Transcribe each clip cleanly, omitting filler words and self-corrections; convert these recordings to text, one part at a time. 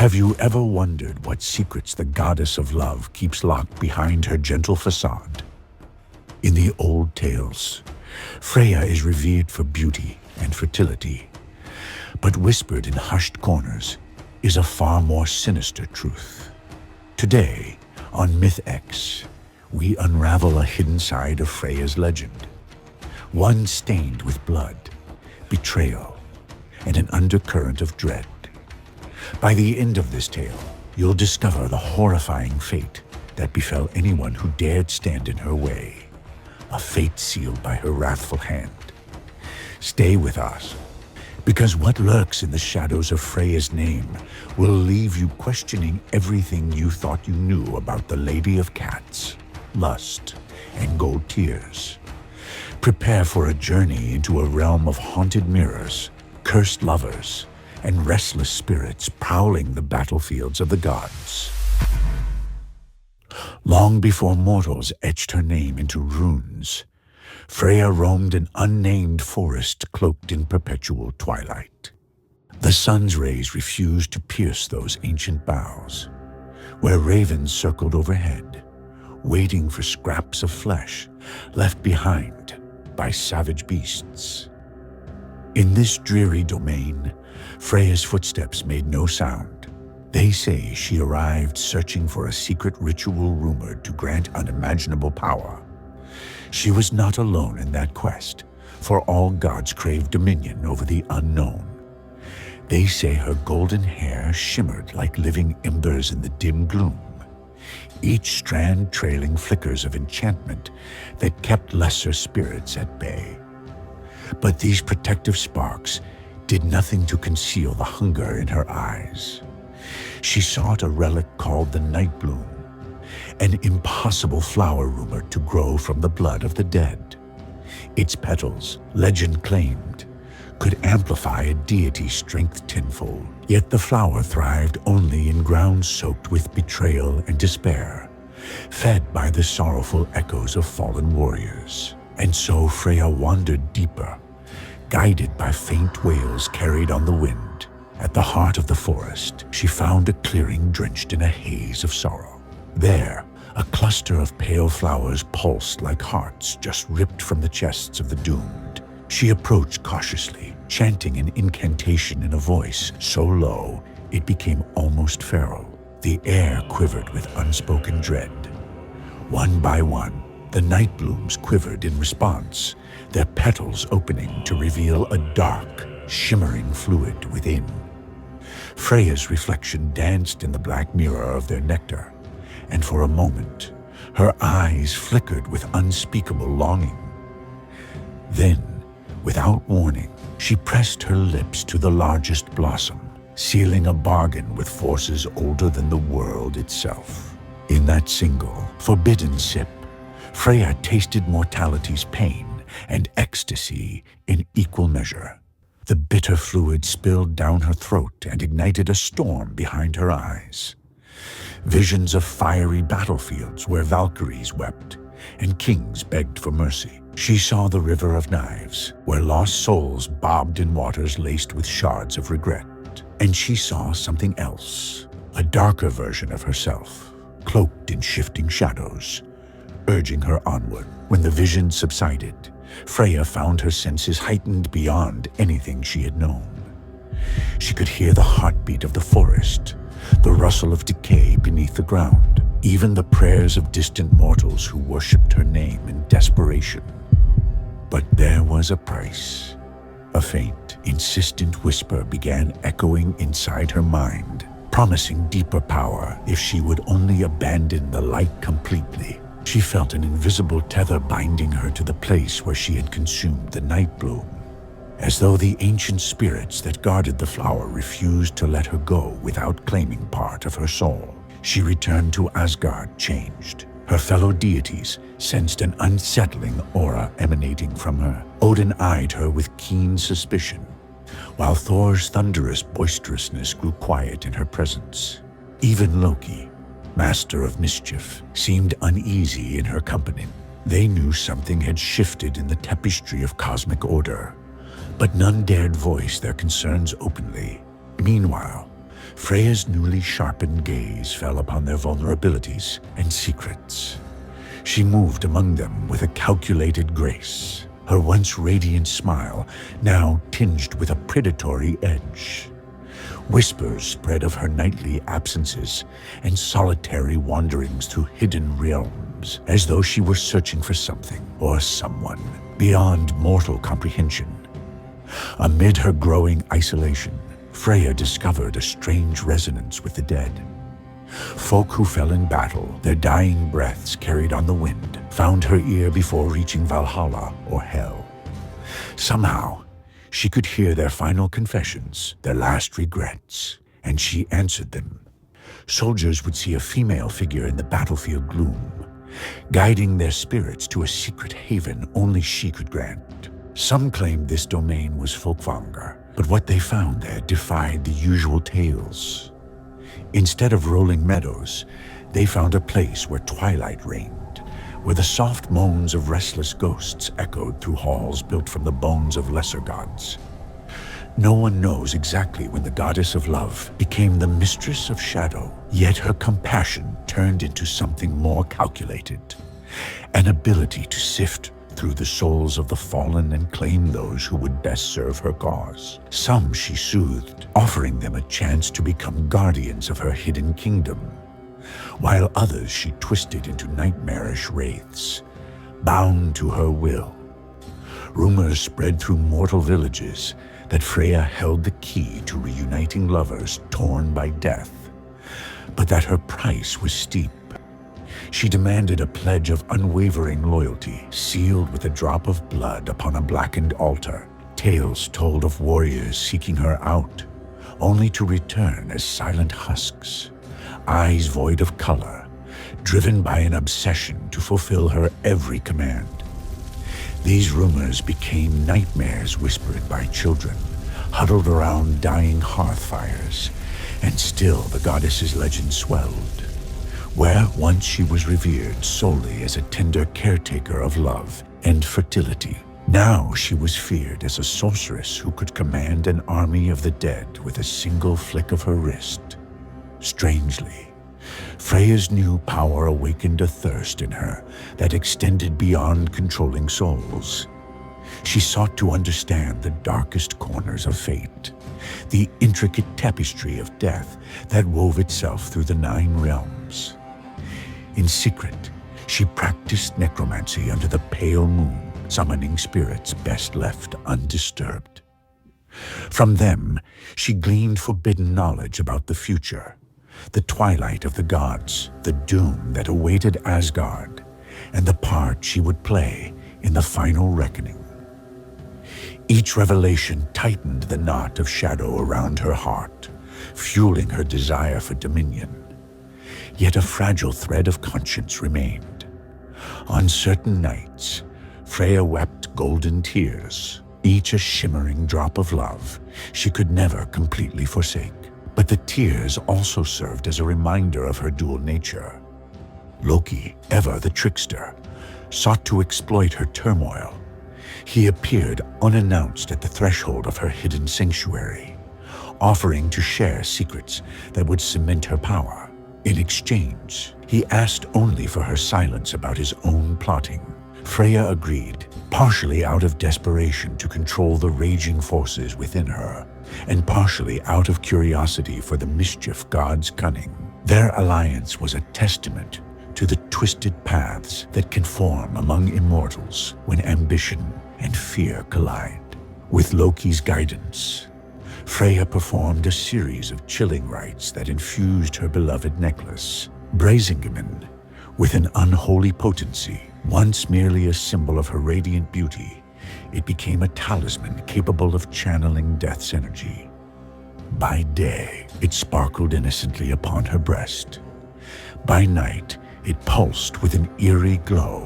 Have you ever wondered what secrets the goddess of love keeps locked behind her gentle facade? In the old tales, Freya is revered for beauty and fertility, but whispered in hushed corners is a far more sinister truth. Today, on MythX, we unravel a hidden side of Freya's legend, one stained with blood, betrayal, and an undercurrent of dread. By the end of this tale, you'll discover the horrifying fate that befell anyone who dared stand in her way, a fate sealed by her wrathful hand. Stay with us, because what lurks in the shadows of Freya's name will leave you questioning everything you thought you knew about the Lady of Cats, Lust, and Gold Tears. Prepare for a journey into a realm of haunted mirrors, cursed lovers, and restless spirits prowling the battlefields of the gods. Long before mortals etched her name into runes, Freya roamed an unnamed forest cloaked in perpetual twilight. The sun's rays refused to pierce those ancient boughs, where ravens circled overhead, waiting for scraps of flesh left behind by savage beasts. In this dreary domain, Freya's footsteps made no sound. They say she arrived searching for a secret ritual rumored to grant unimaginable power. She was not alone in that quest, for all gods crave dominion over the unknown. They say her golden hair shimmered like living embers in the dim gloom, each strand trailing flickers of enchantment that kept lesser spirits at bay. But these protective sparks did nothing to conceal the hunger in her eyes. She sought a relic called the Night Bloom, an impossible flower rumored to grow from the blood of the dead. Its petals, legend claimed, could amplify a deity's strength tenfold. Yet the flower thrived only in ground soaked with betrayal and despair, fed by the sorrowful echoes of fallen warriors. And so Freya wandered deeper, guided by faint wails carried on the wind. At the heart of the forest, she found a clearing drenched in a haze of sorrow. There, a cluster of pale flowers pulsed like hearts just ripped from the chests of the doomed. She approached cautiously, chanting an incantation in a voice so low it became almost feral. The air quivered with unspoken dread. One by one, the night blooms quivered in response, their petals opening to reveal a dark, shimmering fluid within. Freya's reflection danced in the black mirror of their nectar, and for a moment, her eyes flickered with unspeakable longing. Then, without warning, she pressed her lips to the largest blossom, sealing a bargain with forces older than the world itself. In that single, forbidden sip, Freya tasted mortality's pain and ecstasy in equal measure. The bitter fluid spilled down her throat and ignited a storm behind her eyes. Visions of fiery battlefields where Valkyries wept and kings begged for mercy. She saw the river of knives, where lost souls bobbed in waters laced with shards of regret. And she saw something else, a darker version of herself, cloaked in shifting shadows, urging her onward. When the vision subsided, Freya found her senses heightened beyond anything she had known. She could hear the heartbeat of the forest, the rustle of decay beneath the ground, even the prayers of distant mortals who worshipped her name in desperation. But there was a price. A faint, insistent whisper began echoing inside her mind, promising deeper power if she would only abandon the light completely. She felt an invisible tether binding her to the place where she had consumed the night bloom, as though the ancient spirits that guarded the flower refused to let her go without claiming part of her soul. She returned to Asgard changed. Her fellow deities sensed an unsettling aura emanating from her. Odin eyed her with keen suspicion, while Thor's thunderous boisterousness grew quiet in her presence. Even Loki, master of mischief, seemed uneasy in her company. They knew something had shifted in the tapestry of cosmic order, but none dared voice their concerns openly. Meanwhile, Freya's newly sharpened gaze fell upon their vulnerabilities and secrets. She moved among them with a calculated grace, her once radiant smile now tinged with a predatory edge. Whispers spread of her nightly absences and solitary wanderings through hidden realms, as though she were searching for something or someone beyond mortal comprehension. Amid her growing isolation, Freya discovered a strange resonance with the dead. Folk who fell in battle, their dying breaths carried on the wind, found her ear before reaching Valhalla or Hell. Somehow, she could hear their final confessions, their last regrets, and she answered them. Soldiers would see a female figure in the battlefield gloom, guiding their spirits to a secret haven only she could grant. Some claimed this domain was Folkvanger, but what they found there defied the usual tales. Instead of rolling meadows, they found a place where twilight reigned, where the soft moans of restless ghosts echoed through halls built from the bones of lesser gods. No one knows exactly when the goddess of love became the mistress of shadow, yet her compassion turned into something more calculated, an ability to sift through the souls of the fallen and claim those who would best serve her cause. Some she soothed, offering them a chance to become guardians of her hidden kingdom, while others she twisted into nightmarish wraiths, bound to her will. Rumors spread through mortal villages that Freya held the key to reuniting lovers torn by death, but that her price was steep. She demanded a pledge of unwavering loyalty, sealed with a drop of blood upon a blackened altar. Tales told of warriors seeking her out, only to return as silent husks, eyes void of color, driven by an obsession to fulfill her every command. These rumors became nightmares whispered by children, huddled around dying hearth fires, and still the goddess's legend swelled. Where once she was revered solely as a tender caretaker of love and fertility, now she was feared as a sorceress who could command an army of the dead with a single flick of her wrist. Strangely, Freya's new power awakened a thirst in her that extended beyond controlling souls. She sought to understand the darkest corners of fate, the intricate tapestry of death that wove itself through the 9 realms. In secret, she practiced necromancy under the pale moon, summoning spirits best left undisturbed. From them, she gleaned forbidden knowledge about the future, the twilight of the gods, the doom that awaited Asgard, and the part she would play in the final reckoning. Each revelation tightened the knot of shadow around her heart, fueling her desire for dominion. Yet a fragile thread of conscience remained. On certain nights, Freya wept golden tears, each a shimmering drop of love she could never completely forsake. But the tears also served as a reminder of her dual nature. Loki, ever the trickster, sought to exploit her turmoil. He appeared unannounced at the threshold of her hidden sanctuary, offering to share secrets that would cement her power. In exchange, he asked only for her silence about his own plotting. Freya agreed, partially out of desperation to control the raging forces within her, and partially out of curiosity for the mischief gods cunning. Their alliance was a testament to the twisted paths that can form among immortals when ambition and fear collide. With Loki's guidance, Freya performed a series of chilling rites that infused her beloved necklace. Brazingamen, with an unholy potency, once merely a symbol of her radiant beauty, it became a talisman capable of channeling death's energy. By day, it sparkled innocently upon her breast. By night, it pulsed with an eerie glow,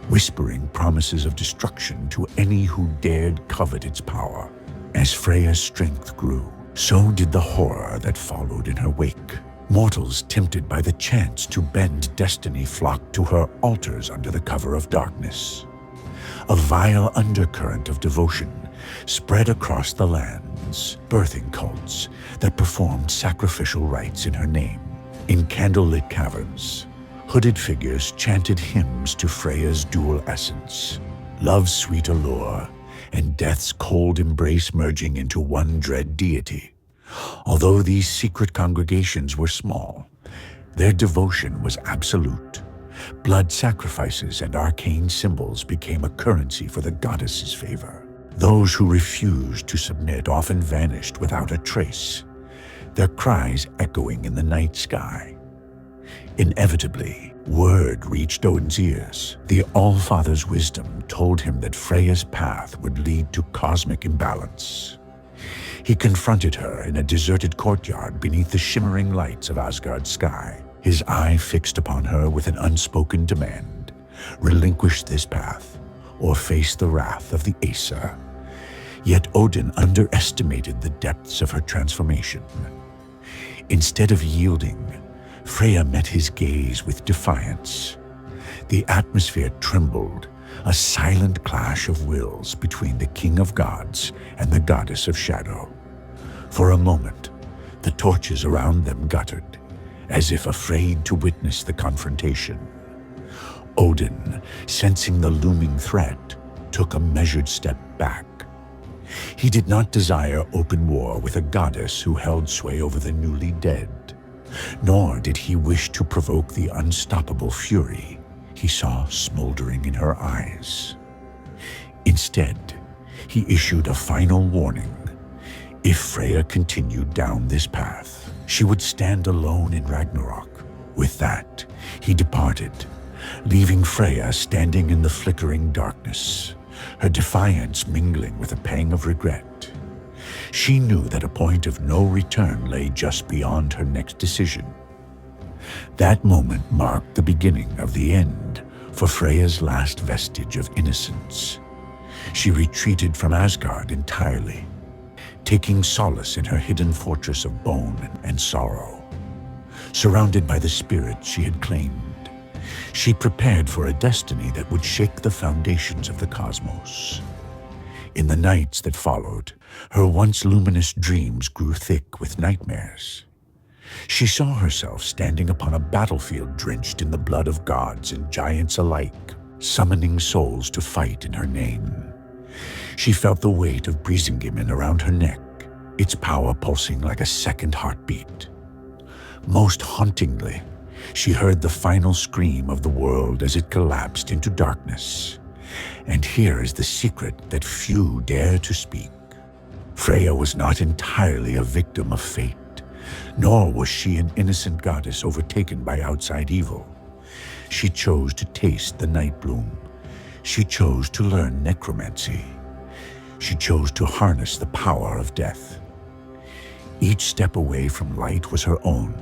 whispering promises of destruction to any who dared covet its power. As Freya's strength grew, so did the horror that followed in her wake. Mortals tempted by the chance to bend destiny flocked to her altars under the cover of darkness. A vile undercurrent of devotion spread across the land, demons, birthing cults that performed sacrificial rites in her name. In candlelit caverns, hooded figures chanted hymns to Freya's dual essence, love's sweet allure and death's cold embrace merging into one dread deity. Although these secret congregations were small, their devotion was absolute. Blood sacrifices and arcane symbols became a currency for the goddess's favor. Those who refused to submit often vanished without a trace, their cries echoing in the night sky. Inevitably, word reached Odin's ears. The All-Father's wisdom told him that Freya's path would lead to cosmic imbalance. He confronted her in a deserted courtyard beneath the shimmering lights of Asgard's sky, his eye fixed upon her with an unspoken demand: relinquish this path, or face the wrath of the Aesir. Yet Odin underestimated the depths of her transformation. Instead of yielding, Freya met his gaze with defiance. The atmosphere trembled, a silent clash of wills between the king of gods and the goddess of shadow. For a moment, the torches around them guttered, as if afraid to witness the confrontation. Odin, sensing the looming threat, took a measured step back. He did not desire open war with a goddess who held sway over the newly dead, nor did he wish to provoke the unstoppable fury he saw smoldering in her eyes. Instead, he issued a final warning. If Freya continued down this path, she would stand alone in Ragnarok. With that, he departed, leaving Freya standing in the flickering darkness, her defiance mingling with a pang of regret. She knew that a point of no return lay just beyond her next decision. That moment marked the beginning of the end for Freya's last vestige of innocence. She retreated from Asgard entirely, taking solace in her hidden fortress of bone and sorrow. Surrounded by the spirit she had claimed, she prepared for a destiny that would shake the foundations of the cosmos. In the nights that followed, her once luminous dreams grew thick with nightmares. She saw herself standing upon a battlefield drenched in the blood of gods and giants alike, summoning souls to fight in her name. She felt the weight of Brisingimen around her neck, its power pulsing like a second heartbeat. Most hauntingly, she heard the final scream of the world as it collapsed into darkness. And here is the secret that few dare to speak. Freya was not entirely a victim of fate, nor was she an innocent goddess overtaken by outside evil. She chose to taste the night bloom. She chose to learn necromancy. She chose to harness the power of death. Each step away from light was her own,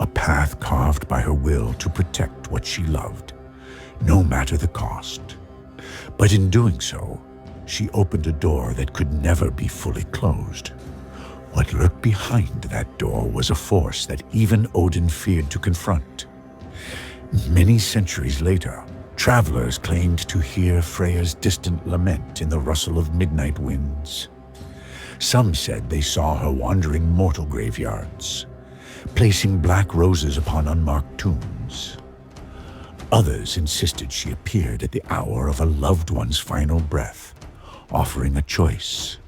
a path carved by her will to protect what she loved, no matter the cost. But in doing so, she opened a door that could never be fully closed. What lurked behind that door was a force that even Odin feared to confront. Many centuries later, travelers claimed to hear Freya's distant lament in the rustle of midnight winds. Some said they saw her wandering mortal graveyards, placing black roses upon unmarked tombs. Others insisted she appeared at the hour of a loved one's final breath, offering a choice: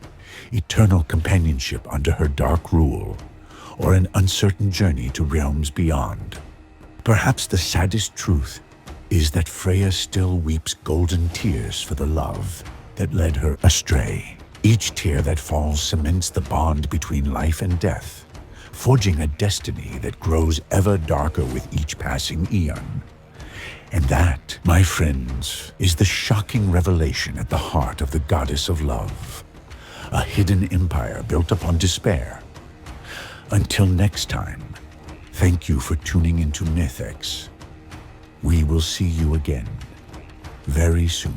eternal companionship under her dark rule, or an uncertain journey to realms beyond. Perhaps the saddest truth is that Freya still weeps golden tears for the love that led her astray. Each tear that falls cements the bond between life and death, forging a destiny that grows ever darker with each passing eon. And that, my friends, is the shocking revelation at the heart of the goddess of love. A hidden empire built upon despair. Until next time, thank you for tuning into MythX. We will see you again very soon.